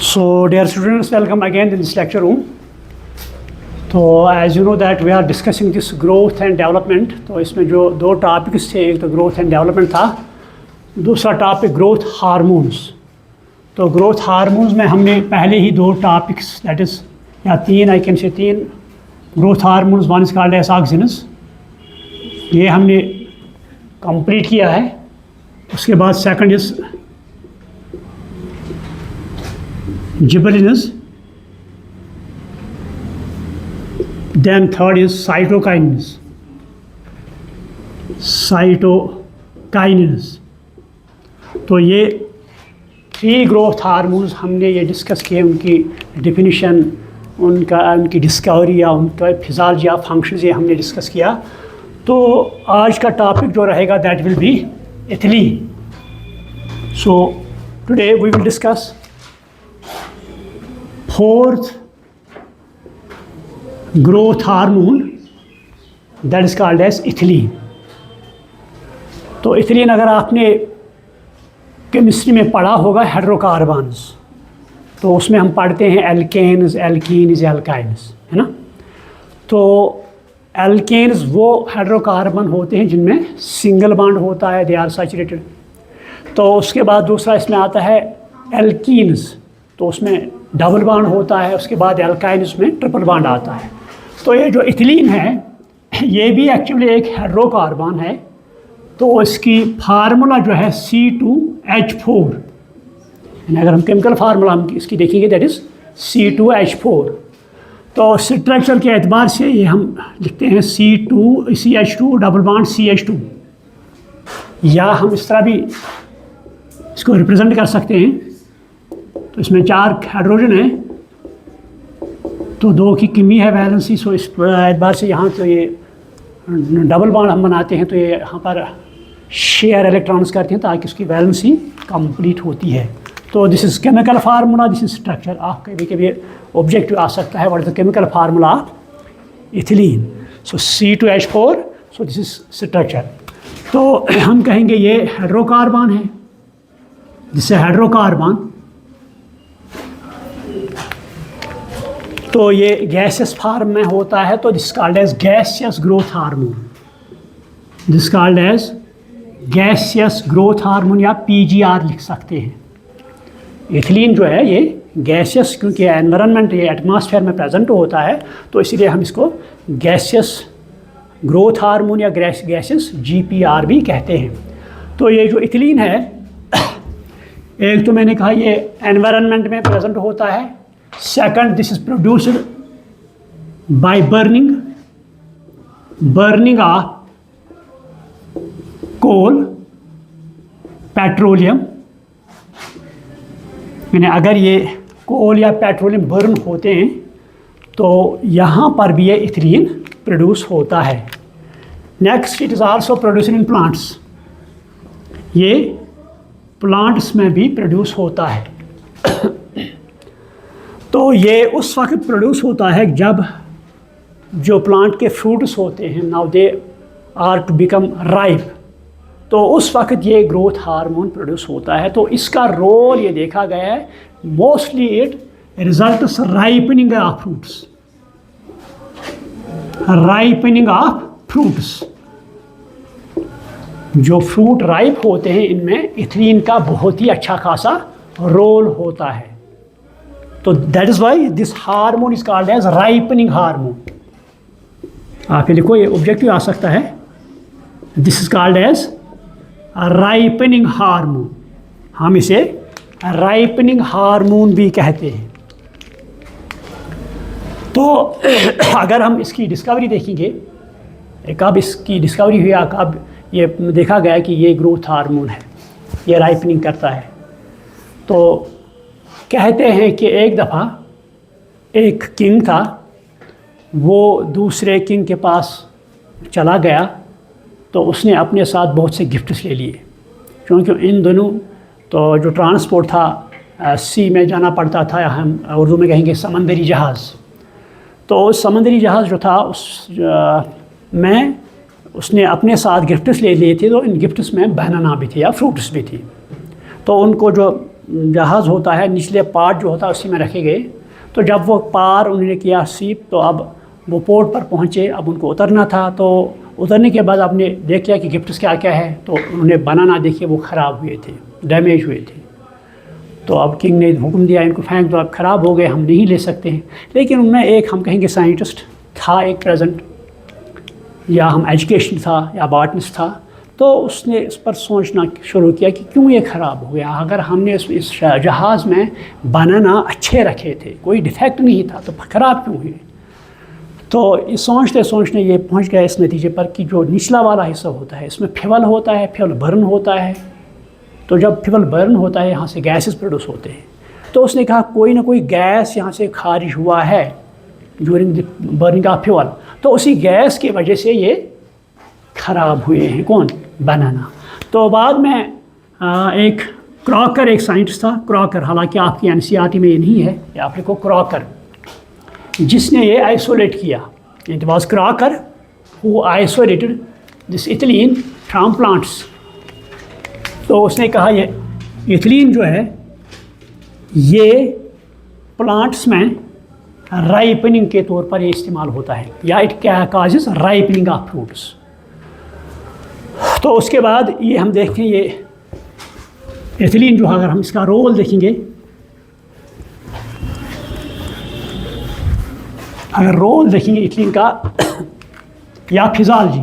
So dear students, welcome again in this lecture room. तो as you know that we are discussing this growth and development. तो इसमें जो दो topics थे, एक तो ग्रोथ एंड डेवलपमेंट था, दूसरा टॉपिक ग्रोथ हार्मोन्स. तो ग्रोथ हार्मोन्स में हमने पहले ही दो टॉपिक्स दैट इज़ या तीन आई कैन से तीन growth hormones. One is called as auxins, ये हमने कंप्लीट किया है. उसके बाद second is gibberellins, then third is cytokinins. तो ये थ्री ग्रोथ हार्मोन्स हमने ये डिस्कस किए, उनकी डेफिनेशन, उनकी डिस्कवरी या उनका फिजियोलॉजी या फंक्शंस ये हमने डिस्कस किया. तो आज का टॉपिक जो रहेगा that will be ethylene. So today we will discuss fourth growth hormone that is called as ethylene. तो इथिलीन अगर आपने केमिस्ट्री में पढ़ा होगा हाइड्रोकार्बन्स, तो उसमें हम पढ़ते हैं एल्केन्स, एल्कीन्स, एल्काइन्स, है ना. तो एल्केन्स वो हाइड्रोकार्बन होते हैं जिनमें सिंगल बॉन्ड होता है, दे आर सैचुरेटेड. तो उसके बाद दूसरा इसमें आता है एल्कीन्स, तो उसमें डबल बॉन्ड होता है. उसके बाद एल्काइन्स में ट्रिपल बॉन्ड आता है. तो ये जो इथिलीन है ये भी एक्चुअली एक हाइड्रोकार्बन है. तो इसकी फार्मूला जो है C2H4, अगर हम केमिकल फार्मूला हम इसकी देखेंगे दैट इज़ C2H4. तो स्ट्रक्चर के एतबार से ये हम लिखते हैं CH2 डबल बॉन्ड CH2, या हम इस तरह भी इसको रिप्रेजेंट कर सकते हैं. तो इसमें 4 हाइड्रोजन है, तो 2 की कमी है वैलेंसी. सो इस एतबार से यहाँ तो ये डबल बॉन्ड हम बनाते हैं, तो ये यहाँ पर शेयर इलेक्ट्रॉन्स करते हैं ताकि उसकी वैलेंसी कंप्लीट होती है. तो this is chemical formula, this is structure. आप कभी ऑब्जेक्टिव आ सकता है what is the chemical formula of ethylene. So C2H4, so this is structure. तो हम कहेंगे ये हाइड्रोकार्बन है, जिससे हाइड्रोकार्बन. तो ये गैसियस फार्म में होता है, तो this called as gaseous growth hormone. This called as gaseous growth hormone या PGR लिख सकते हैं. इथिलीन जो है ये गैसियस, क्योंकि एनवायरनमेंट ये एटमॉस्फेयर में प्रेजेंट होता है, तो इसीलिए हम इसको गैसियस ग्रोथ हार्मोन या गैसियस GPR भी कहते हैं. तो ये जो इथिलीन है, एक तो मैंने कहा ये एनवायरनमेंट में प्रेजेंट होता है. Second, this is produced by burning of coal, petroleum. यानी अगर ये कोल या पेट्रोलियम बर्न होते हैं तो यहाँ पर भी ये इथिलीन प्रोड्यूस होता है. Next, it is also produced in plants. ये प्लांट्स में भी प्रोड्यूस होता है. तो ये उस वक्त प्रोड्यूस होता है जब जो प्लांट के फ्रूट्स होते हैं, now they are to become ripe, तो उस वक्त ये ग्रोथ हार्मोन प्रोड्यूस होता है. तो इसका रोल ये देखा गया है, mostly it results ripening of fruits. Ripening of fruits, जो फ्रूट राइप होते हैं इनमें इथिलीन का बहुत ही अच्छा खासा रोल होता है. तो that is why this hormone is called as ripening hormone. आप ये लिखो, ये ऑब्जेक्टिव आ सकता है. This is called as ripening hormone. हम इसे राइपनिंग हार्मोन भी कहते हैं. तो अगर हम इसकी डिस्कवरी देखेंगे, कब इसकी डिस्कवरी हुई, कब ये देखा गया कि ये ग्रोथ हार्मोन है, ये राइपनिंग करता है. तो कहते हैं कि एक दफ़ा एक किंग था, वो दूसरे किंग के पास चला गया, तो उसने अपने साथ बहुत से गिफ्ट्स ले लिए, क्योंकि इन दोनों तो जो ट्रांसपोर्ट था सी में जाना पड़ता था, हम उर्दू में कहेंगे समंदरी जहाज़. तो उस समंदरी जहाज़ जो था में उसने अपने साथ गिफ्ट्स ले लिए थे. तो इन गिफ्ट्स में बनाना भी थे या फ्रूट्स भी थी. तो उनको जो जहाज़ होता है, निचले पार्ट जो होता है उसी में रखे गए। तो जब वो पार उन्होंने किया सीप, तो अब वो पोर्ट पर पहुँचे, अब उनको उतरना था। तो उतरने के बाद आपने देख लिया कि गिफ्ट्स क्या क्या है, तो उन्होंने बनाना देखे वो ख़राब हुए थे, डैमेज हुए थे। तो अब किंग ने हुक्म दिया इनको फेंक दो, अब ख़राब हो गए, हम नहीं ले सकते हैं। लेकिन उनमें एक, हम कहेंगे साइंटिस्ट था एक प्रेजेंट, या हम एजुकेशन था या बॉटनिस्ट था, तो उसने इस पर सोचना शुरू किया कि क्यों ये ख़राब हो गया। अगर हमने इस जहाज़ में बनाना अच्छे रखे थे, कोई डिफेक्ट नहीं था, तो ख़राब क्यों हुए। तो ये सोचते सोचते ये पहुंच गया इस नतीजे पर कि जो निचला वाला हिस्सा होता है इसमें फ्यूल होता है, फ्यूल बर्न होता है। तो जब फ्यूल बर्न होता है यहाँ से गैसेस प्रोड्यूस होते हैं। तो उसने कहा कोई ना कोई गैस यहाँ से खारिज हुआ है ड्यूरिंग बर्निंग ऑफ फ्यूल, तो उसी गैस की वजह से ये ख़राब हुए हैं। कौन? बनाना। तो बाद में एक क्रॉकर, एक साइंटिस्ट था क्रॉकर, हालांकि आपकी एनसीईआरटी में ये नहीं है, ये आप लिखो क्रॉकर, जिसने ये आइसोलेट किया। It was Crocker who isolated this ethylene from plants. तो उसने कहा ये इथिलीन जो है ये प्लांट्स में राइपनिंग के तौर पर ये इस्तेमाल होता है, या इट क्या काजेस राइपनिंग ऑफ फ्रूट्स। तो उसके बाद ये हम देखते हैं ये इथिलीन जो, अगर हम इसका रोल देखेंगे, अगर रोल देखेंगे इथिलीन का, या फिज़ालजी,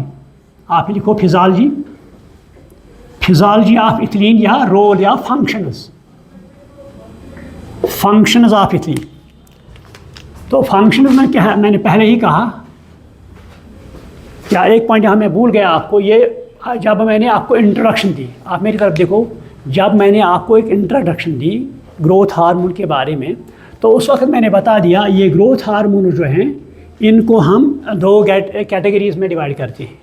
आप लिखो फिज़ालजी, फिज़ालजी ऑफ इथिलीन, या रोल या फंक्शंस, फंक्शंस ऑफ इथिलीन। तो फंक्शन में क्या है, मैंने पहले ही कहा, क्या एक पॉइंट यहाँ मैं भूल गया आपको, ये जब मैंने आपको इंट्रोडक्शन दी, आप मेरी तरफ देखो, जब मैंने आपको एक इंट्रोडक्शन दी ग्रोथ हार्मोन के बारे में, तो उस वक्त मैंने बता दिया ये ग्रोथ हार्मोन जो हैं इनको हम दो कैटेगरीज में डिवाइड करते हैं।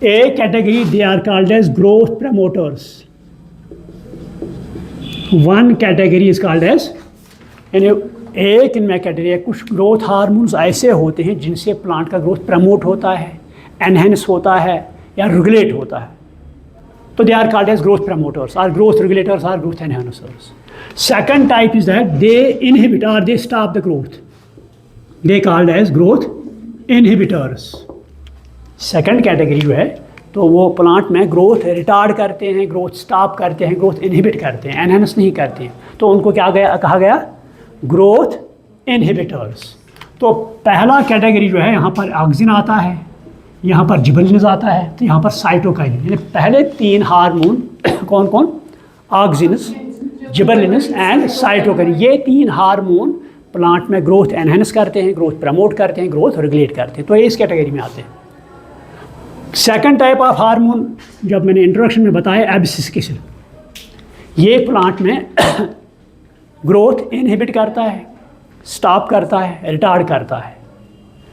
एक category they are called as growth promoters, one category is called as, यानी एक इनमें कैटेगरी, कुछ ग्रोथ हार्मोन्स ऐसे होते हैं जिनसे प्लांट का ग्रोथ प्रमोट होता है, एनहेंस होता है या रेगुलेट होता है। तो they are called as growth promoters और ग्रोथ रेगुलेटर्स और growth enhancers. Second type is that they inhibit or they stop the growth. They called as growth inhibitors. Second category जो है तो वो प्लांट में ग्रोथ रिटार्ड करते हैं, growth stop करते हैं, ग्रोथ इनहिबिट करते हैं, एनहेंस नहीं करते हैं। तो उनको क्या कहा गया? Growth inhibitors. तो पहला कैटेगरी जो है यहाँ पर ऑक्सिन आता है, यहाँ पर जिबरेलिन्स आता है, तो यहाँ पर साइटोकाइनिन, यानी पहले तीन हार्मोन कौन कौन? Auxins, gibberellins and cytokinin. ये तीन हार्मोन प्लांट में ग्रोथ एनहेंस करते हैं, ग्रोथ प्रमोट करते हैं, ग्रोथ रेगुलेट करते हैं। तो ये इस कैटेगरी में आते हैं। सेकंड टाइप ऑफ हार्मोन जब मैंने इंट्रोडक्शन में बताया एब्सिसिकेशन, ये प्लांट में ग्रोथ इनहिबिट करता है, स्टॉप करता है, रिटार्ड करता है।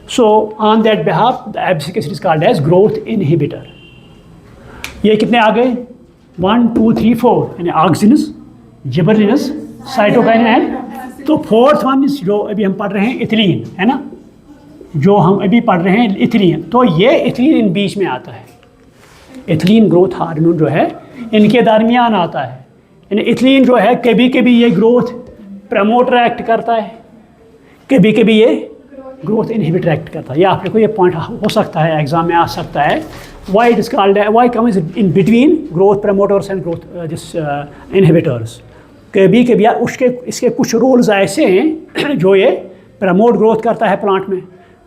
So on that behalf the abscission is called as growth inhibitor. ये कितने आ गए? 1 2 3 4, यानी ऑक्सिन्स, जिबरेलिन्स, साइटोकाइनिन एंड, तो फोर्थ वन इज जो अभी हम पढ़ रहे हैं इथिलीन, है ना, जो हम अभी पढ़ रहे हैं इथिलीन। तो ये इथिलीन इन बीच में आता है। इथिलीन ग्रोथ हार्मोन जो है इनके दरमियान आता है। यानी इथिलीन जो है कभी कभी ये ग्रोथ प्रमोटर एक्ट करता है, कभी कभी ये ग्रोथ इनहिबिटर एक्ट करता है। ये आप देखो, ये पॉइंट हो सकता है एग्जाम में आ सकता है। Why it is called? Why comes in between growth promoters and growth this inhibitors? कभी कभी उसके इसके कुछ रोल्स ऐसे हैं जो ये प्रमोट ग्रोथ करता है प्लांट में,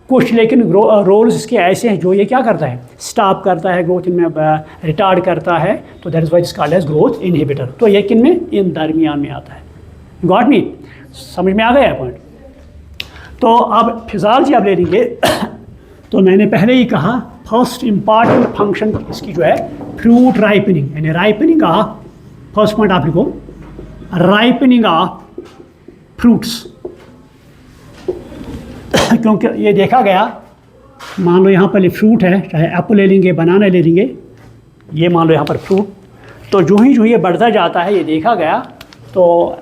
कुछ लेकिन रोल्स इसके ऐसे हैं जो ये क्या करता है? स्टॉप करता है, ग्रोथ इनमें रिटार्ड करता है। तो that is why it is called as growth inhibitor. तो ये किन में? इन दरमियान में आता है। Got me? समझ में आ गया पॉइंट? तो अब फिज़ालजी आप ले लेंगे। तो मैंने पहले ही कहा फर्स्ट इम्पॉर्टेंट फंक्शन इसकी जो है फ्रूट राइपनिंग, यानी राइपनिंग ऑफ, फर्स्ट पॉइंट आप लिखो, राइपनिंग ऑफ फ्रूट्स। क्योंकि ये देखा गया, मान लो यहाँ पर फ्रूट है, चाहे एप्पल ले लेंगे, बनाना ले लेंगे, ये मान लो यहाँ पर फ्रूट, तो जो ही ये बढ़ता जाता है, ये देखा गया, तो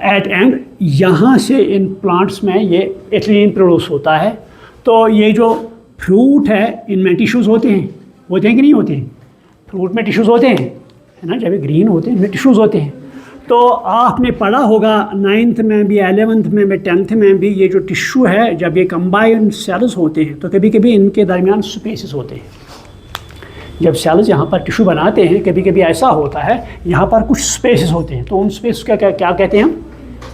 एट एंड यहाँ से इन प्लांट्स में ये इथिलीन प्रोड्यूस होता है। तो ये जो फ्रूट है इनमें टिश्यूज़ होते हैं कि नहीं होते हैं? फ्रूट में टिश्यूज़ होते हैं, है ना, जब ये ग्रीन होते हैं इनमें टिश्यूज़ होते हैं। तो आपने पढ़ा होगा 9th में भी, 11th में 10th में भी, ये जो टिश्यू है जब ये कंबाइंड सेल्स होते हैं तो कभी कभी इनके दरमियान स्पेसेस होते हैं। जब सेल्स यहाँ पर टिश्यू बनाते हैं कभी कभी ऐसा होता है यहाँ पर कुछ स्पेसेस होते हैं, तो उन स्पेस का क्या कहते हैं हम?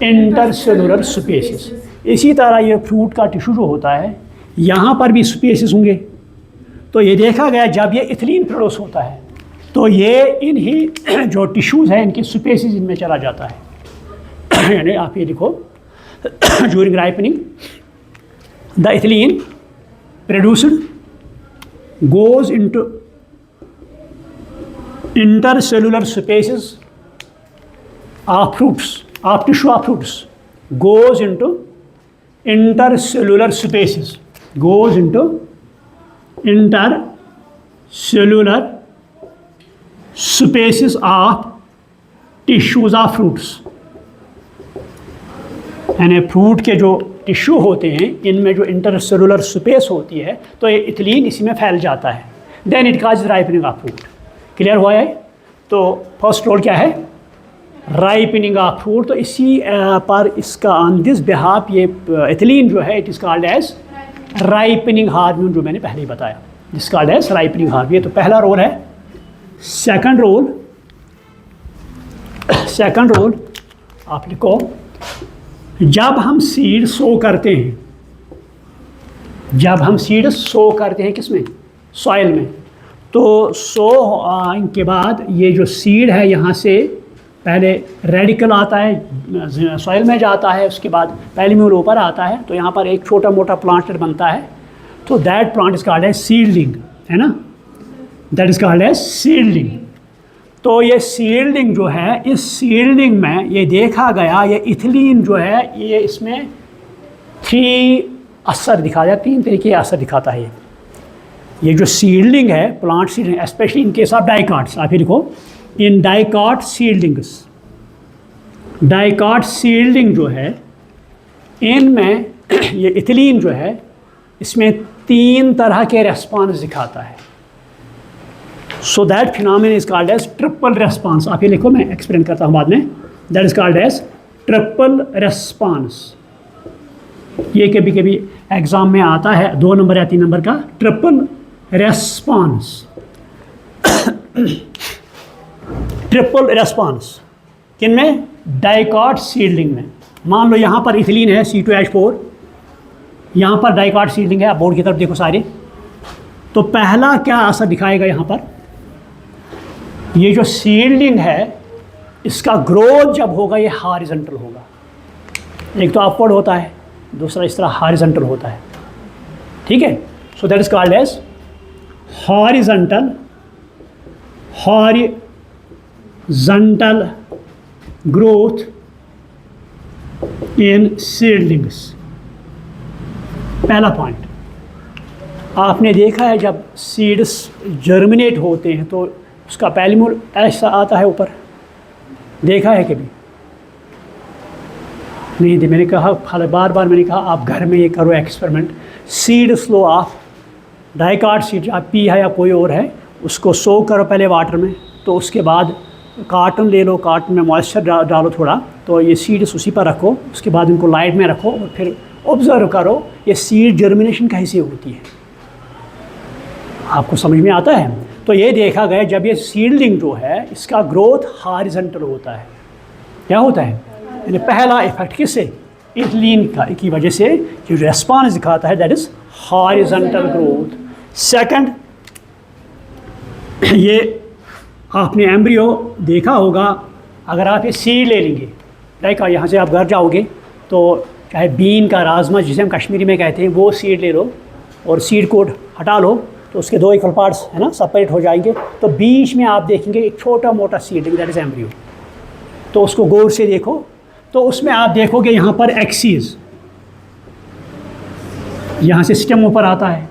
Intercellular spaces. इसी तरह ये फ्रूट का टिश्यू जो होता है यहाँ पर भी स्पेसेस होंगे। तो ये देखा गया जब ये इथिलीन प्रोड्यूस होता है तो ये इन्हीं जो टिश्यूज़ हैं इनके स्पेसेस इनमें चला जाता है। यानी आप ये लिखो during ripening the ethylene produced goes into intercellular spaces of fruits, of tissue of fruits, goes into intercellular spaces, goes into intercellular spaces of tissues of fruits। यानी फ्रूट के जो टिश्यू होते हैं इनमें जो इंटरसेलुलर स्पेस होती है तो ये इथिलीन इसी में फैल जाता है। Then it cause ripening of fruit. Clear हुआ है? तो फर्स्ट रोल क्या है? Ripening of fruit. तो इसी पर इसका ऑन दिस बिहाफ ये इथिलीन जो है it is called as ripening hormone, जो मैंने पहले ही बताया, इस कॉल्ड एज राइपनिंग हार्मोन। ये तो पहला रोल है। सेकंड रोल आप लिखो, जब हम सीड सो करते हैं, जब हम सीड सो करते हैं किसमें? सॉइल में। तो सो के बाद ये जो सीड है यहाँ से पहले रेडिकल आता है, सॉइल में जाता है, उसके बाद पैलीम्यूल ऊपर आता है, तो यहाँ पर एक छोटा मोटा प्लांट बनता है। तो that plant is called as seedling, है ना? That is called as seedling. तो ये सीडलिंग जो है, इस सीडलिंग में ये देखा गया ये इथिलीन जो है ये इसमें 3 असर दिखा जाए, 3 तरीके के असर दिखाता है। ये जो सीडलिंग है, plant seedling, specially in case of dicots, आप ही लिखो in dicot seedlings. Dicot seedling जो है इनमें ये इथिलीन जो है इसमें 3 तरह के रेस्पॉन्स दिखाता है। So that phenomenon is called as triple response. आप ये लिखो, मैं एक्सप्लेन करता हूँ बाद में। That is called as triple response. ये कभी कभी एग्जाम में आता है 2 नंबर या 3 नंबर का ट्रिपल रेस्पॉन्स। ट्रिपल रेस्पॉन्स किन में? डाइकॉट सीडलिंग में। मान लो यहाँ पर इथिलीन है C2H4, यहाँ पर डाइकॉट सीडलिंग है। आप बोर्ड की तरफ देखो सारे। तो पहला क्या असर दिखाएगा यहाँ पर? ये जो सीडलिंग है इसका ग्रोथ जब होगा ये हॉरिजॉन्टल होगा। एक तो अपवर्ड होता है, दूसरा इस तरह हॉरिजॉन्टल होता है। ठीक है? So that is called as horizontal growth in seedlings. पहला पॉइंट आपने देखा है जब सीड्स जर्मिनेट होते हैं तो उसका पैलीम्यूल ऐसा आता है ऊपर, देखा है कभी? नहीं थी। मैंने कहा, बार बार मैंने कहा आप घर में ये करो experiment. Seed slow of dicot seed, आप पी है या कोई और है, उसको सो करो पहले वाटर में, तो उसके बाद कार्टन ले लो, कार्टन में मॉइस्चर डालो थोड़ा, तो ये सीड्स उसी पर रखो, उसके बाद इनको लाइट में रखो और फिर ऑब्जर्व करो ये सीड जर्मिनेशन कैसे होती है। आपको समझ में आता है? तो ये देखा गया जब ये सीडलिंग जो है इसका ग्रोथ हॉरिजॉन्टल होता है। क्या होता है? यानी पहला इफेक्ट किससे? इथिलीन की वजह से जो रेस्पॉन्स दिखाता है that is horizontal growth. Second, ये आपने एम्ब्रियो देखा होगा, अगर आप ये सीड ले लेंगे, लाइक यहाँ से आप घर जाओगे तो चाहे बीन का, राजमा जिसे हम कश्मीरी में कहते हैं, वो सीड ले लो और सीड कोड हटा लो तो उसके 2 इक्वल पार्ट्स है ना सेपरेट हो जाएंगे। तो बीच में आप देखेंगे एक छोटा मोटा सीड, दैट इज एम्ब्रियो। तो उसको गौर से देखो तो उसमें आप देखोगे यहाँ पर एक्सीज, यहाँ से स्टेम ऊपर आता है।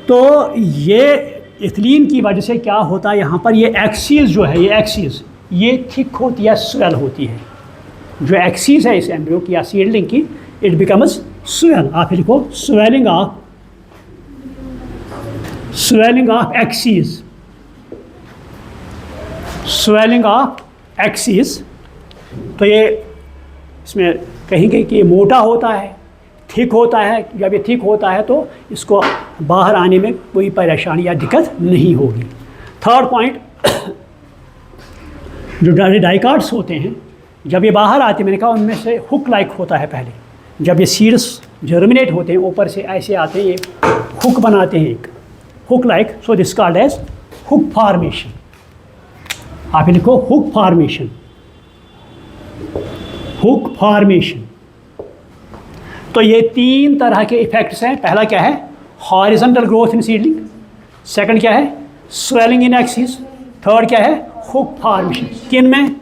तो ये इथिलीन की वजह से क्या होता है, यहाँ पर ये एक्सीज जो है, ये एक्सीज ये थिक होती है, स्वेल होती है। जो एक्सीज है इस एम्ब्रियो की या सीडलिंग की, इट बिकम्स स्वेल। आप लिखो swelling of axes, swelling of axes तो ये इसमें कहेंगे कि ये मोटा होता है, थिक होता है। जब ये थिक होता है तो इसको बाहर आने में कोई परेशानी या दिक्कत नहीं होगी। थर्ड पॉइंट, जो डाइकार्ड्स होते हैं जब ये बाहर आते हैं, मैंने कहा उनमें से हुक लाइक होता है पहले। जब ये सीड्स जर्मिनेट होते हैं ऊपर से ऐसे आते हैं, ये हुक बनाते हैं, एक hook like, so this called as hook formation. आप लिखो हुक फॉर्मेशन, हुक फॉर्मेशन। तो ये 3 तरह के इफेक्ट्स हैं। पहला क्या है? हॉरिजॉन्टल ग्रोथ इन सीडलिंग। सेकंड क्या है? Swelling in axis. थर्ड क्या है? Hook formation. किन में?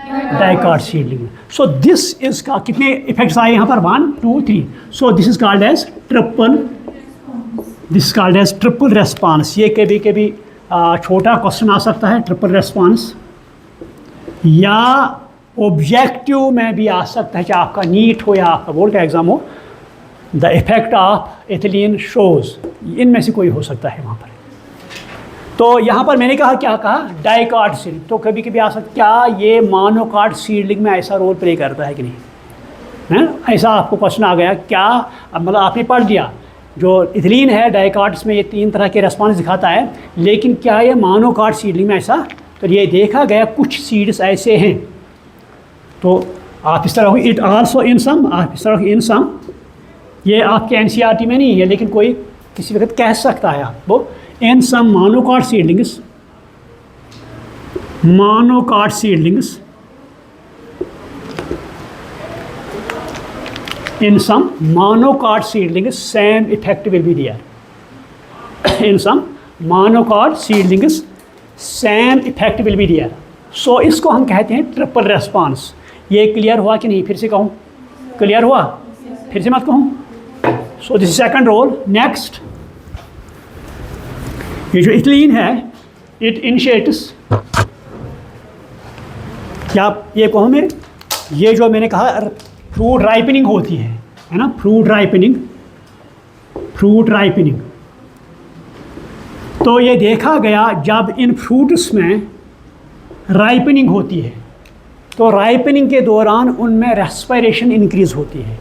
डाइकार्ड सीडलिंग में। सो दिस इज का कितने इफेक्ट्स आए यहाँ पर? 1 2 3। So this is called as triple, this called as triple response. ये कभी कभी छोटा क्वेश्चन आ सकता है, ट्रिपल रेस्पॉन्स, या ऑब्जेक्टिव में भी आ सकता है, चाहे आपका नीट हो या आपका बोर्ड का एग्ज़ाम हो। The effect of ethylene shows, इनमें से कोई हो सकता है वहाँ पर। तो यहाँ पर मैंने कहा, क्या कहा? डाइकार्ड सीडलिंग। तो कभी कभी आ सकता, क्या ये मोनोकार्ड सीडलिंग में ऐसा रोल प्ले करता है कि नहीं है? ऐसा आपको क्वेश्चन आ गया क्या? मतलब आपने पढ़ दिया जो इथिलीन है डाइकार्ड्स में ये 3 तरह के रेस्पॉन्स दिखाता है, लेकिन क्या ये मोनोकार्ड सीडलिंग में ऐसा? तो ये देखा गया कुछ सीड्स ऐसे हैं। तो आप इस तरह इट आल्सो इन सम, आप इस तरह इन सम, ये आपके एनसीईआरटी में नहीं है लेकिन कोई किसी वक्त कह सकता है आपको। In some monocot seedlings, monocot seedlings, in some monocot seedlings same effect will be there. In some monocot seedlings same effect will be there. So इसको हम कहते हैं ट्रिपल रेस्पॉन्स। ये क्लियर हुआ कि नहीं? फिर से कहूँ, क्लियर हुआ? फिर से मत कहूँ। So this second role. Next, ये जो इथिलीन है, इट इनिशिएट्स, क्या ये कहूँ मैं, ये जो मैंने कहा फ्रूट राइपनिंग होती है ना, फ्रूट राइपनिंग, फ्रूट राइपनिंग। तो ये देखा गया जब इन फ्रूट्स में राइपनिंग होती है तो राइपनिंग के दौरान उनमें रेस्पिरेशन इंक्रीज होती है।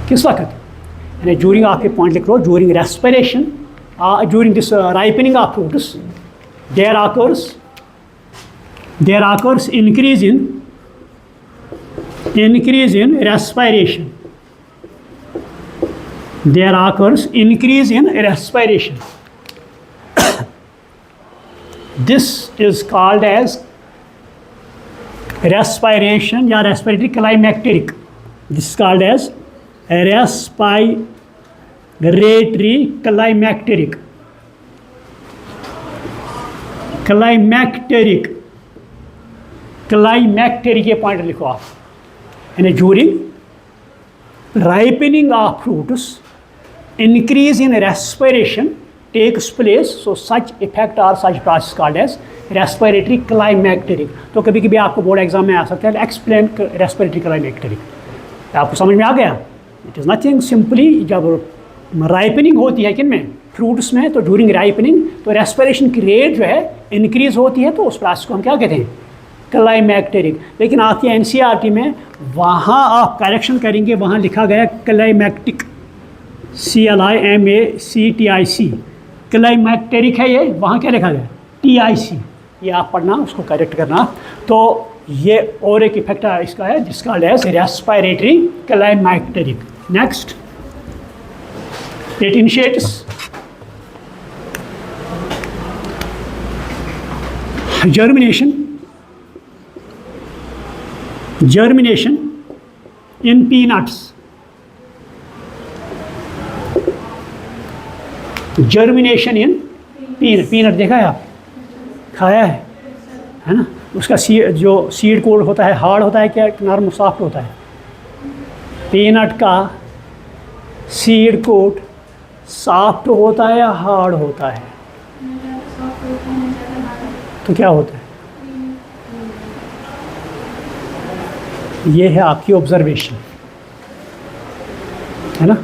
किस वक्त? यानी जूरिंग, आपके पॉइंट लिख लो, during respiration, during this ripening of fruits there occurs increase in respiration. There occurs increase in respiration. This is called as respiration या respiratory climacteric. This is called as respiratory climacteric. Climacteric, climacteric ये point लिखो आप। And during ripening of fruits, increase in respiration takes place. So such effect or such process called as respiratory climacteric. तो कभी कभी आपको board exam में आ सकता है एक्सप्लेन रेस्पिरेटरी क्लाइमैक्टेरिक। आपको समझ में आ गया? इट इज़ नथिंग, सिंपली जब राइपनिंग होती है किन में? फ्रूट्स में। तो ड्यूरिंग राइपनिंग तो रेस्पिरेशन की रेट जो है इंक्रीज होती है, तो उस प्रोसेस को हम क्या कहते हैं? क्लाइमैक्टेरिक। लेकिन आपके एनसीईआरटी में वहाँ आप करेक्शन करेंगे, वहाँ लिखा गया क्लाइमैक्टिक, CLIMACTIC, क्लाइमैक्टेरिक है ये, वहाँ क्या लिखा गया? TIC। ये आप पढ़ना, उसको करेक्ट करना। तो ये और एक इफेक्ट इसका है जिसका as respiratory climacteric. Next, it initiates germination in peanuts. Germination in peanut देखा है आप? खाया है ना? उसका जो सीड कोड होता है हार्ड होता है क्या नरम सॉफ्ट होता है? पीनट का सीड कोड सॉफ्ट होता है या हार्ड होता है? तो क्या होता है? ये है आपकी ऑब्जर्वेशन, है ना?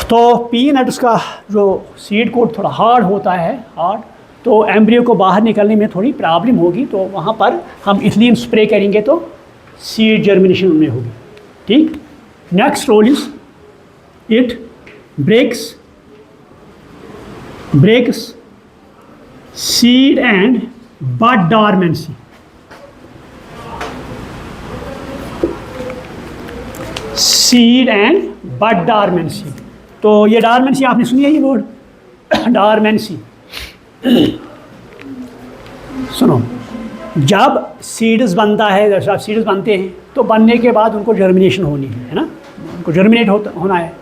तो पीनट्स का जो सीड कोड थोड़ा हार्ड होता है, हार्ड, तो एम्ब्रियो को बाहर निकलने में थोड़ी प्रॉब्लम होगी, तो वहाँ पर हम इथिलीन स्प्रे करेंगे तो सीड जर्मिनेशन उनमें होगी। ठीक। Next role is it breaks seed and bud dormancy। Seed and bud dormancy. तो ये डॉर्मेंसी आपने सुनी है, ये वर्ड डॉर्मेंसी। सुनो, जब सीड्स बनता है, जब सीड्स बनते हैं तो बनने के बाद उनको जर्मिनेशन होनी है ना, उनको जर्मिनेट होना है।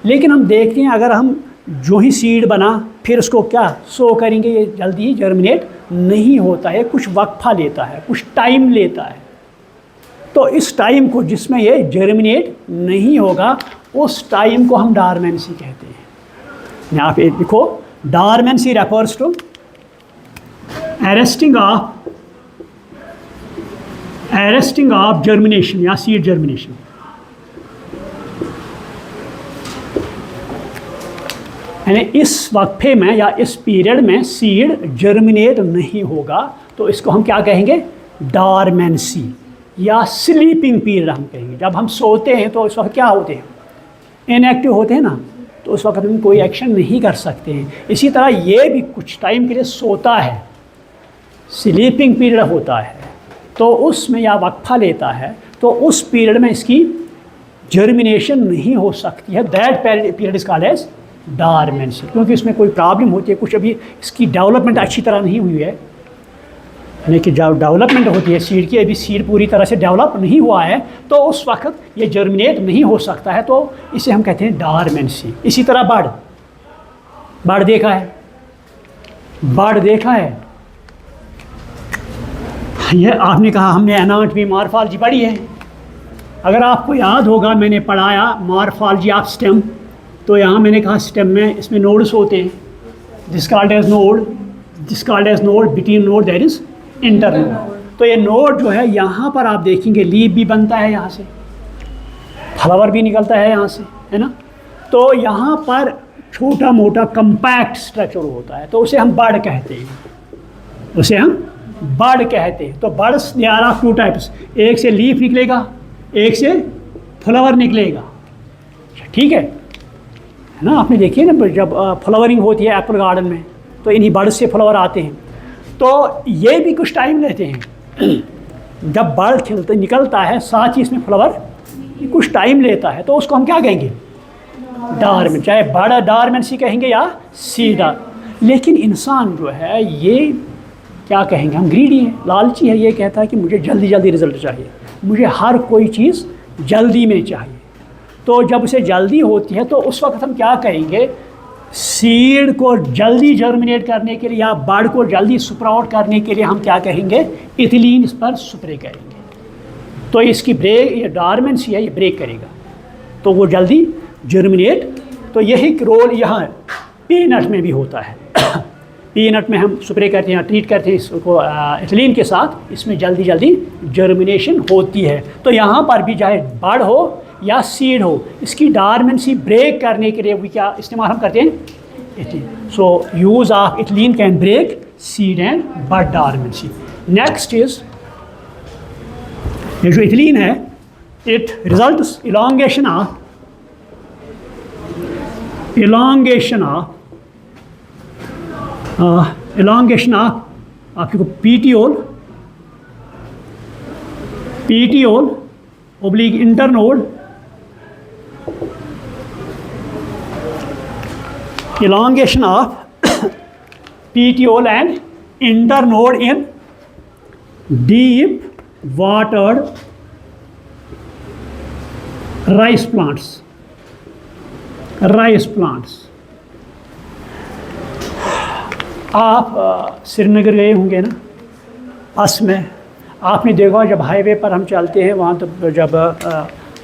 लेकिन हम देखते हैं अगर हम जो ही सीड बना फिर उसको क्या सो करेंगे, ये जल्दी जर्मिनेट नहीं होता है, कुछ वक्फा लेता है, कुछ टाइम लेता है। तो इस टाइम को जिसमें ये जर्मिनेट नहीं होगा उस टाइम को हम डॉर्मेंसी कहते हैं। यहाँ पे लिखो, dormancy refers to arresting of germination या सीड जर्मिनेशन। यानी इस वक्फे में या इस पीरियड में सीड जर्मिनेट नहीं होगा, तो इसको हम क्या कहेंगे, डॉर्मेंसी या स्लीपिंग पीरियड हम कहेंगे। जब हम सोते हैं तो उस वक्त क्या होते हैं, इनएक्टिव होते हैं ना, तो उस वक्त हम कोई एक्शन नहीं कर सकते हैं। इसी तरह ये भी कुछ टाइम के लिए सोता है, स्लीपिंग पीरियड होता है, तो उसमें या वक्फा लेता है, तो उस पीरियड में इसकी जर्मिनेशन नहीं हो सकती है। That period is called as dormancy, क्योंकि इसमें कोई प्रॉब्लम होती है, कुछ अभी इसकी डेवलपमेंट अच्छी तरह नहीं हुई है। यानी कि जब डेवलपमेंट होती है सीड की, अभी सीड पूरी तरह से डेवलप नहीं हुआ है, तो उस वक्त ये जर्मिनेट नहीं हो सकता है, तो इसे हम कहते हैं डॉर्मेंसी। इसी तरह बर्ड देखा है, बर्ड देखा है, ये आपने कहा हमने एनाटॉमी मॉर्फोलॉजी पढ़ी है। अगर आपको याद होगा, मैंने पढ़ाया मॉर्फोलॉजी ऑफ स्टेम, तो यहाँ मैंने कहा स्टेम में इसमें नोड्स होते हैं, this called as node, between node there is internode. तो ये नोड जो है यहाँ पर आप देखेंगे लीफ भी बनता है, यहाँ से फ्लावर भी निकलता है यहाँ से, है ना। तो यहाँ पर छोटा मोटा कंपैक्ट स्ट्रक्चर होता है, तो उसे हम बर्ड कहते हैं, उसे हम बर्ड कहते हैं। तो buds they are of two types, एक से लीफ निकलेगा, एक से फ्लावर निकलेगा। ठीक है ना। आपने देखिए ना, जब फ्लावरिंग होती है एप्पल गार्डन में, तो इन्हीं बर्ड से फ्लावर आते हैं। तो ये भी कुछ टाइम लेते हैं। जब बर्ड खिलता निकलता है, साथ ही इसमें फ्लावर कुछ टाइम लेता है, तो उसको हम क्या कहेंगे, डॉर्मेंट। चाहे बर्ड डॉर्मेंसी कहेंगे या सीडा। लेकिन इंसान जो है ये क्या कहेंगे, हम ग्रीडी हैं, लालची है। ये कहता है कि मुझे जल्दी जल्दी रिजल्ट चाहिए, मुझे हर कोई चीज़ जल्दी में चाहिए। तो जब उसे जल्दी होती है तो उस वक्त हम क्या कहेंगे, सीड को जल्दी जर्मिनेट करने के लिए या बर्ड को जल्दी स्प्राउट करने के लिए हम क्या कहेंगे, इथिलीन इस पर स्प्रे करेंगे। तो इसकी ब्रेक, ये डॉर्मेंसी है, ये ब्रेक करेगा, तो वो जल्दी जर्मिनेट। तो यही रोल यहाँ पीनट में भी होता है। पीनट में हम स्प्रे करते हैं, ट्रीट करते हैं इसको इथिलीन के साथ, इसमें जल्दी जल्दी जर्मिनेशन होती है। तो यहाँ पर भी चाहे बर्ड हो या सीड हो, इसकी डॉर्मेंसी ब्रेक करने के लिए भी क्या इस्तेमाल हम करते हैं, ethylene. So use of ethylene can break seed and bud dormancy. Next is, ये जो इथिलीन है, इट रिजल्ट्स इलांगेशन ऑफ आपको petiole oblique internode, elongation of petiole and internode in deep watered rice plants. आप श्रीनगर गए होंगे ना, बस में आपने देखा जब हाईवे पर हम चलते हैं वहाँ, तो जब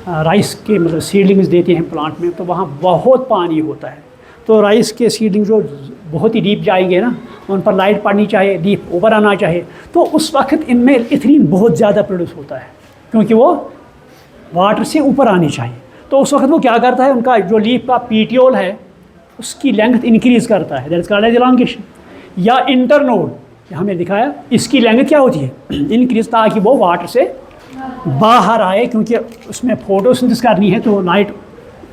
राइस के मतलब सीडलिंग्स देते हैं प्लांट में, तो वहाँ बहुत पानी होता है। तो राइस के सीडलिंग जो बहुत ही डीप जाएंगे ना, उन पर लाइट पड़नी चाहिए, डीप ऊपर आना चाहिए, तो उस वक्त इनमें इथिलीन बहुत ज़्यादा प्रोड्यूस होता है, क्योंकि वो वाटर से ऊपर आनी चाहिए। तो उस वक्त वो क्या करता है, उनका जो लीफ का पीटियोल है उसकी लेंथ इंक्रीज़ करता है, that is called as elongation. या इंटरनोड, यहाँ मैंने दिखाया, इसकी लेंथ क्या होती है, इंक्रीज, ताकि वो वाटर से बाहर आए, क्योंकि उसमें फोटोसिंथेसिस करनी है तो लाइट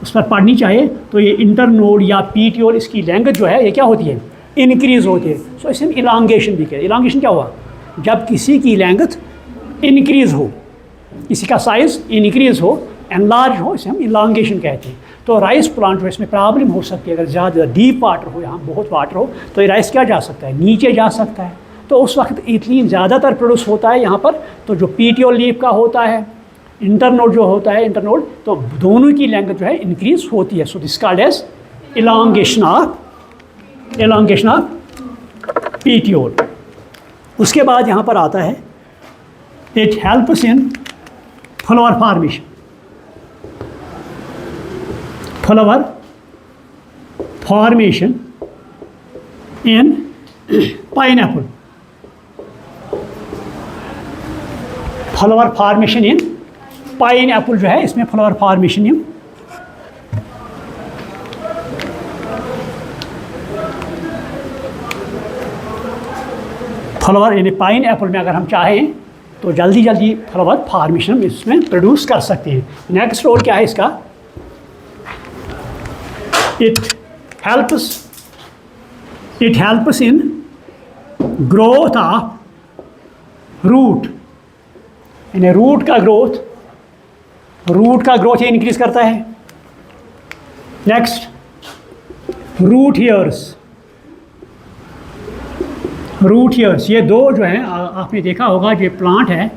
उस पर पड़नी चाहिए। तो ये इंटरनोड या पीटीओल, इसकी लेंथ जो है ये क्या होती है, इंक्रीज़ होती है। सो इसे हम इलांगेशन भी कहते हैं। इलांगेशन क्या हुआ, जब किसी की लेंथ इंक्रीज़ हो, किसी का साइज़ इंक्रीज़ हो, एनलार्ज हो, इसे हम इलांगेशन कहते हैं। तो राइस प्लांट में इसमें प्रॉब्लम हो सकती है, अगर ज़्यादा डीप वाटर हो, यहाँ बहुत वाटर हो, तो ये राइस क्या जा सकता है, नीचे जा सकता है। तो उस वक्त इथिलीन ज़्यादातर प्रोड्यूस होता है यहाँ पर। तो जो पीटीओल लीफ का होता है, इंटरनोड जो होता है, इंटरनोड, तो दोनों की लेंथ जो है इंक्रीज होती है। So this called as elongation of petiole. उसके बाद यहाँ पर आता है it helps in flower formation, flower formation in pineapple, flower formation in pineapple जो है, इसमें फ्लावर फॉर्मेशन इन फ्लावर यानी पाइन एप्पल में अगर हम चाहें तो जल्दी जल्दी फ्लावर फॉर्मेशन इसमें प्रोड्यूस कर सकते हैं। नेक्स्ट रोल क्या है इसका, it helps in growth of root, यानी रूट का ग्रोथ ये इंक्रीज करता है। नेक्स्ट, रूट हीयर्स, ये दो जो हैं आपने देखा होगा, ये प्लांट है,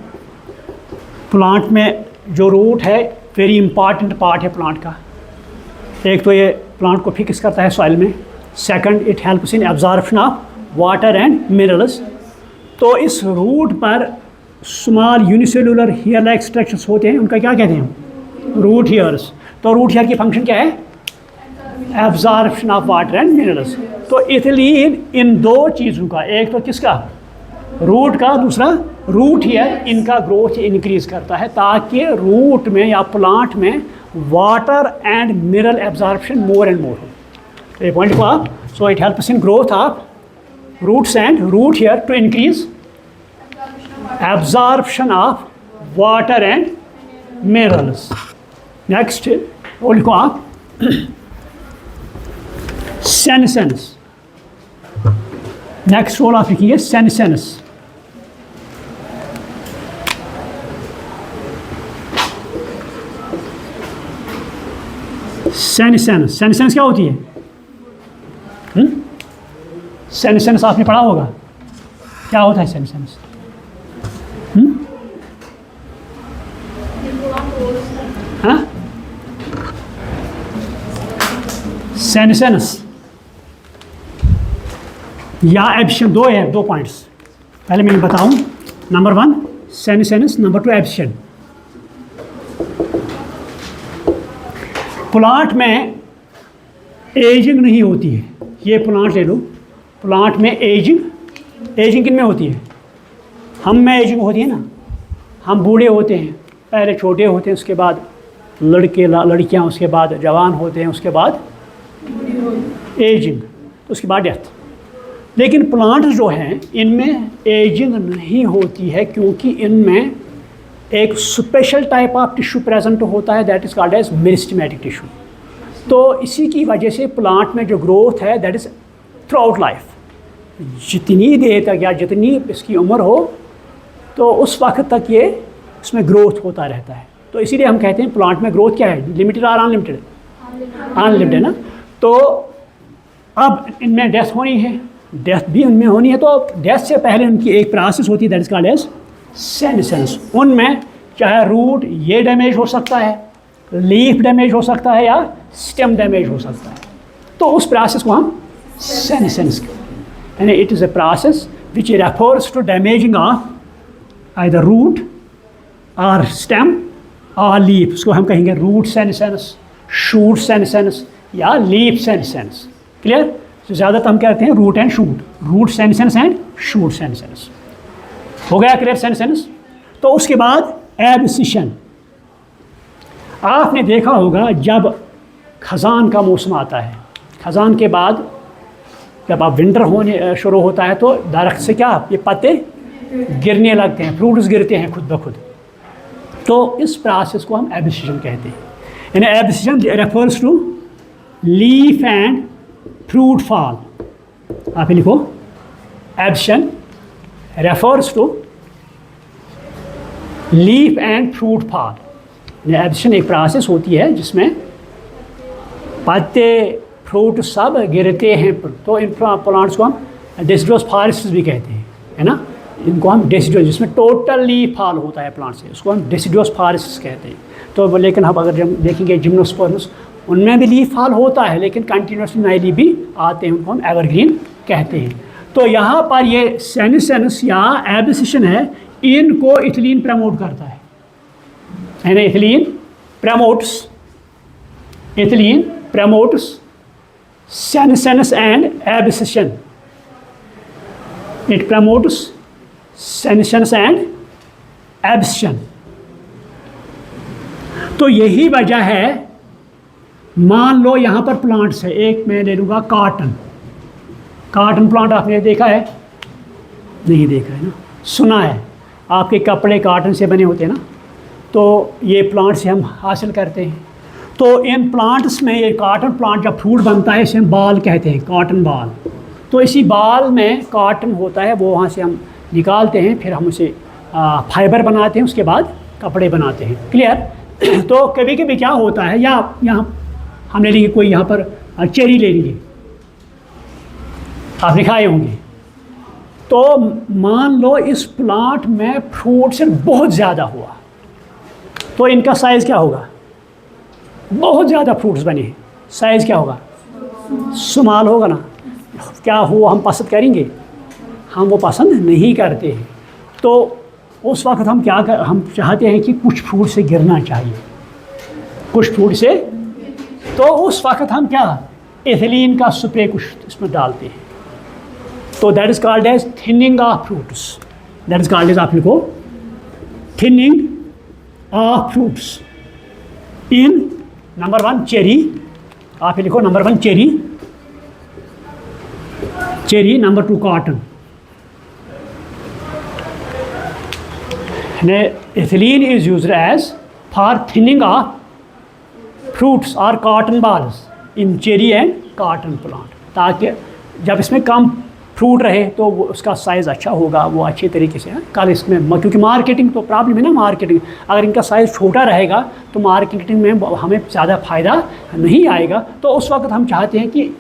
प्लांट में जो रूट है वेरी इंपॉर्टेंट पार्ट है प्लांट का। एक तो ये प्लांट को फिक्स करता है सॉइल में, second it helps in absorption of water and minerals. तो इस रूट पर small unicellular hair like structures होते हैं, उनका क्या कहते हैं, रूट हेयर्स। तो रूट हेयर की फंक्शन क्या है, absorption of water and minerals. तो इथिलीन इन दो चीज़ों का, एक तो किसका, रूट का, दूसरा रूट हेयर, इनका ग्रोथ इंक्रीज करता है ताकि रूट में या प्लांट में water and mineral absorption more and more हो। तो ये पॉइंट को आप, so it helps in growth of roots and root hair to increase absorption of water and minerals. Next, what you call senescence. Next role आप लिखिए senescence. Senescence क्या होती है, सेनेसेंस आपने पढ़ा होगा, क्या होता है सेनेसेंस, हाँ, सेनेसेंस या एब्शन, दो है, दो पॉइंट्स पहले मैं बताऊं। Number 1 senescence, number 2 एब्शन। प्लांट में एजिंग नहीं होती है, ये प्लांट ले लो, प्लांट में एजिंग किन में होती है, हम में एजिंग होती है ना, हम बूढ़े होते हैं, पहले छोटे होते हैं, उसके बाद लड़के लड़कियां, उसके बाद जवान होते हैं, उसके बाद एजिंग, तो उसके बाद डेथ। लेकिन प्लांट जो हैं इनमें एजिंग नहीं होती है, क्योंकि इनमें एक special type of tissue present होता है, that is called as meristematic tissue. तो इसी की वजह से प्लांट में जो ग्रोथ है that is through out life, जितनी देर तक या जितनी इसकी उम्र हो तो उस वक्त तक ये इसमें ग्रोथ होता रहता है। तो इसीलिए हम कहते हैं प्लांट में ग्रोथ क्या है, लिमिटेड और अनलिमिटेड, अनलिमिटेड है ना। तो अब इनमें डेथ होनी है, डेथ भी उनमें होनी है, तो डेथ से पहले उनकी एक प्रोसेस होती है that is called as senescence. उनमें चाहे रूट ये डैमेज हो सकता है, लीफ डैमेज हो सकता है या स्टेम डैमेज हो सकता है, तो उस प्रोसेस को हम सेनेसेंस कहते हैं। It is a process which refers to damaging of either root और स्टेम और लीफ, उसको हम कहेंगे रूट सेनेसेंस, शूट सेनेसेंस या लीफ सेनेसेंस। क्लियर? तो ज़्यादातर हम कहते हैं root and shoot, root senescence and shoot senescence. हो गया क्लियर सेनेसेंस? तो उसके बाद एब्सिशन। आपने देखा होगा जब खज़ान का मौसम आता है, खज़ान के बाद जब आप विंटर होने शुरू होता है तो दरख्त से क्या ये पत्ते गिरने लगते हैं, फ्रूट्स गिरते हैं खुद ब खुद। तो इस प्रोसेस को हम एब्सिशन कहते हैं। यानी abscission refers to leaf and fruit fall. आप ये लिखो, abscission refers to leaf and fruit fall. Abscission एक प्रोसेस होती है जिसमें पत्ते फ्रूट सब गिरते हैं। तो इन प्लांट्स को हम डेसिडुअस फॉरेस्ट भी कहते हैं, है ना। इनको हम डेसिडुअस, जिसमें टोटल लीफ फॉल होता है प्लांट से, उसको हम डेसिडुअस फॉरेस्ट कहते हैं। तो लेकिन हम अगर हम देखेंगे जिम्नोस्पर्म्स, उनमें भी लीफ फॉल होता है लेकिन कंटिन्यूसली नए लीफ भी आते हैं, उनको हम एवरग्रीन कहते हैं। तो यहाँ पर ये सेनेसेंस या एब्सिशन है, इनको इथिलीन प्रमोट करता है ना। Ethylene promotes senescence and abscission. It promotes senescence and abscission. तो यही वजह है, मान लो यहाँ पर प्लांट्स है, एक मैं ले लूँगा काटन प्लांट। आपने देखा है? नहीं देखा है ना, सुना है। आपके कपड़े काटन से बने होते हैं ना, तो ये प्लांट से हम हासिल करते हैं। तो इन प्लांट्स में ये काटन प्लांट जब फ्रूट बनता है इसे हम बाल कहते हैं, काटन बाल। तो इसी बाल में काटन होता है, वो वहाँ से हम निकालते हैं, फिर हम उसे फाइबर बनाते हैं, उसके बाद कपड़े बनाते हैं। क्लियर? तो कभी कभी क्या होता है, या यहाँ हम ले लेंगे कोई, यहाँ पर चेरी ले लेंगे, आप दिखाए होंगे। तो मान लो इस प्लांट में फ्रूट से बहुत ज़्यादा हुआ, तो इनका साइज़ क्या होगा? बहुत ज़्यादा फ्रूट्स बने हैं, साइज़ क्या होगा? स्मॉल होगा ना। क्या हो हम पसंद करेंगे? हम वो पसंद नहीं करते हैं। तो उस वक्त हम हम चाहते हैं कि कुछ फ्रूट से गिरना चाहिए, कुछ फ्रूट से। तो उस वक्त हम क्या, एथिलीन का स्प्रे कुछ इसमें डालते हैं। तो that is called as thinning of fruits. That is called as, आप लिखो, thinning of fruits in number 1 cherry. आप लिखो number 1 cherry, number 2 cotton. Ethylene is used as for thinning of fruits और cotton bolls in cherry and cotton plant, ताकि जब इसमें कम fruit रहे तो वो उसका साइज़ अच्छा होगा, वो अच्छे तरीके से कल इसमें, क्योंकि मार्केटिंग तो प्रॉब्लम है ना। मार्केटिंग अगर इनका साइज़ छोटा रहेगा तो मार्केटिंग में हमें ज़्यादा फ़ायदा नहीं आएगा। तो उस वक्त हम चाहते हैं कि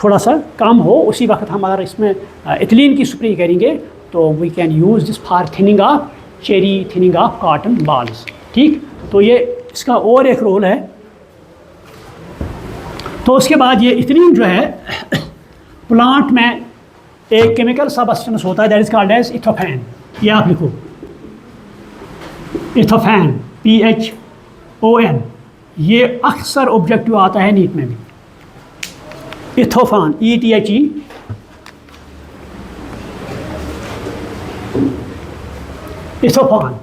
थोड़ा सा कम हो, उसी वक्त हम अगर इसमें एथिलीन की स्प्रे करेंगे तो we can use this for thinning of cherry, thinning of cotton bolls. ठीक, तो ये इसका और एक रोल है। तो उसके बाद ये एथिलीन जो है प्लांट में एक केमिकल सब्सटेंस होता है, दैट इज कॉल्ड एज इथोफैन। ये आप लिखो, इथोफैन, PHON। ये अक्सर ऑब्जेक्टिव आता है नीट में भी। इथोफान, ETHE, इथोफान।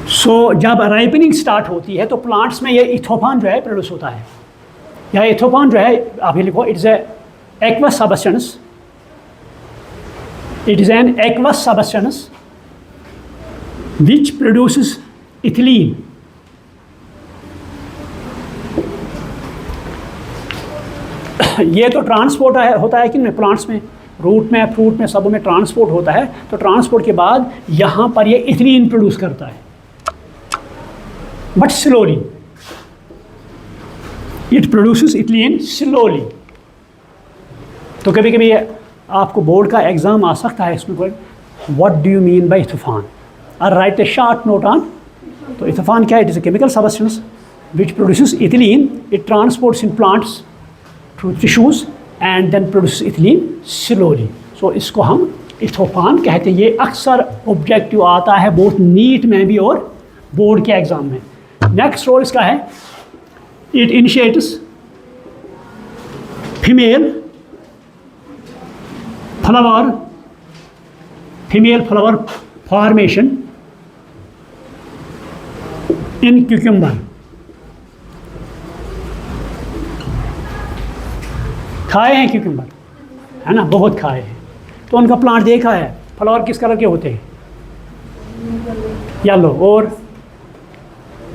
सो जब राइपनिंग स्टार्ट होती है तो प्लांट्स में ये इथोफान जो है प्रोड्यूस होता है। या इथोफान जो है, आप ये लिखो, it's a aqueous substance. It is an aqueous substance which produces ethylene. ये तो ट्रांसपोर्ट होता है कि में प्लांट्स में, रूट में, फ्रूट में, सब में ट्रांसपोर्ट होता है। तो ट्रांसपोर्ट के बाद यहाँ पर ये इथिलीन प्रोड्यूस करता है, but slowly. It produces ethylene slowly. तो कभी कभी आपको बोर्ड का एग्ज़ाम आ सकता है, इसमें कोई what do you mean by ethephon, और write a short note on. तो इथोफान क्या है? It is a chemical substance which produces ethylene. It transports in plants through tissues and then produce ethylene slowly. So इसको हम इथोफान कहते हैं। ये अक्सर ऑब्जेक्टिव आता है बहुत नीट में भी और बोर्ड के एग्ज़ाम में। नेक्स्ट रोल इसका है, it initiates female flower formation in cucumber. खाए हैं क्यूकम्बर, है ना, बहुत खाए हैं। तो उनका प्लांट देखा है, फ्लावर किस कलर के होते हैं? येलो। और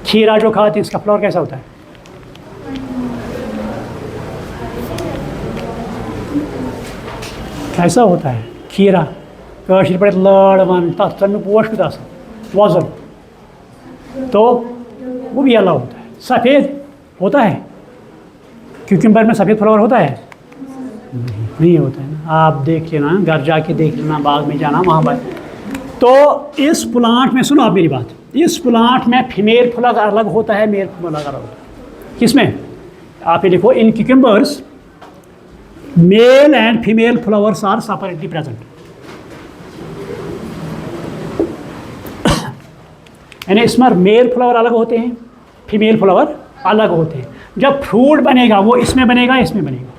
खीरा जो खाते हैं इसका फ्लावर कैसा होता है? कैसा होता है खीरा? कशीर पे लड़वन तथ पोश कुछ वजन, तो वो भी येलो होता है। सफ़ेद होता है क्यूकम्बर में? सफ़ेद फ्लावर होता है? नहीं होता है ना। आप देख लेना, घर जाके देख लेना, बाग में जाना वहाँ पर। तो इस प्लांट में, सुनो आप मेरी बात, इस प्लांट में फीमेल फ्लावर अलग होता है, मेल फ्लावर अलग होता है। किसमें? आप ये देखो, in cucumbers male and female flowers are separately present. यानी इसमें मेल फ्लावर अलग होते हैं, फीमेल फ्लावर अलग होते हैं। जब फ्रूट बनेगा वो इसमें बनेगा, इसमें बनेगा।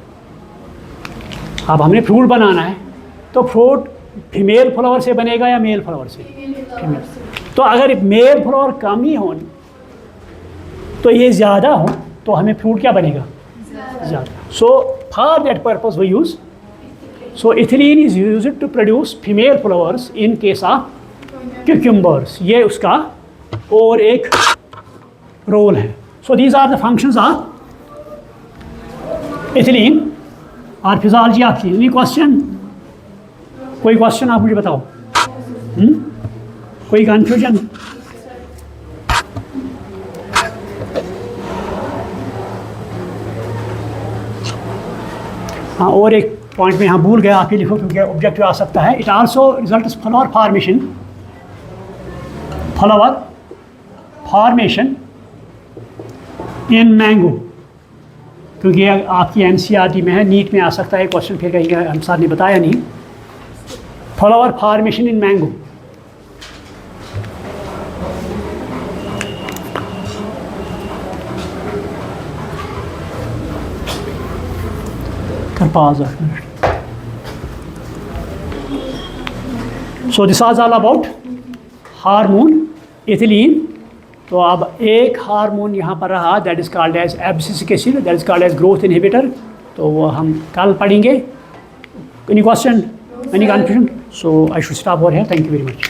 अब हमने फ्रूट बनाना है तो फ्रूट फीमेल फ्लावर से बनेगा या मेल फ्लावर से? फीमेल। तो अगर मेल फ्लावर कम ही हो तो ये ज़्यादा हो तो हमें फ्रूट क्या बनेगा? ज़्यादा। So for that purpose we use, so ethylene is used to produce female flowers in case of cucumbers. ये उसका और एक रोल है। So these are the functions of ethylene और फिजियोलॉजी आपकी। Any question? कोई क्वेश्चन आप मुझे बताओ। कोई कन्फ्यूजन? हाँ, और एक पॉइंट में यहाँ भूल गया, आप ही लिखो क्योंकि ऑब्जेक्टिव आ सकता है। It also result flower formation, flower formation in mango, क्योंकि आपकी एनसीईआरटी में है, नीट में आ सकता है क्वेश्चन, फिर कहीं हम सर ने बताया नहीं। Flower formation in mango, so this was all about hormone ethylene. तो अब एक हार्मोन यहाँ पर रहा, that is called as abscisic acid, that is called as growth inhibitor. तो वो हम कल पढ़ेंगे। Any question, any confusion? So I should stop over here. Thank you very much.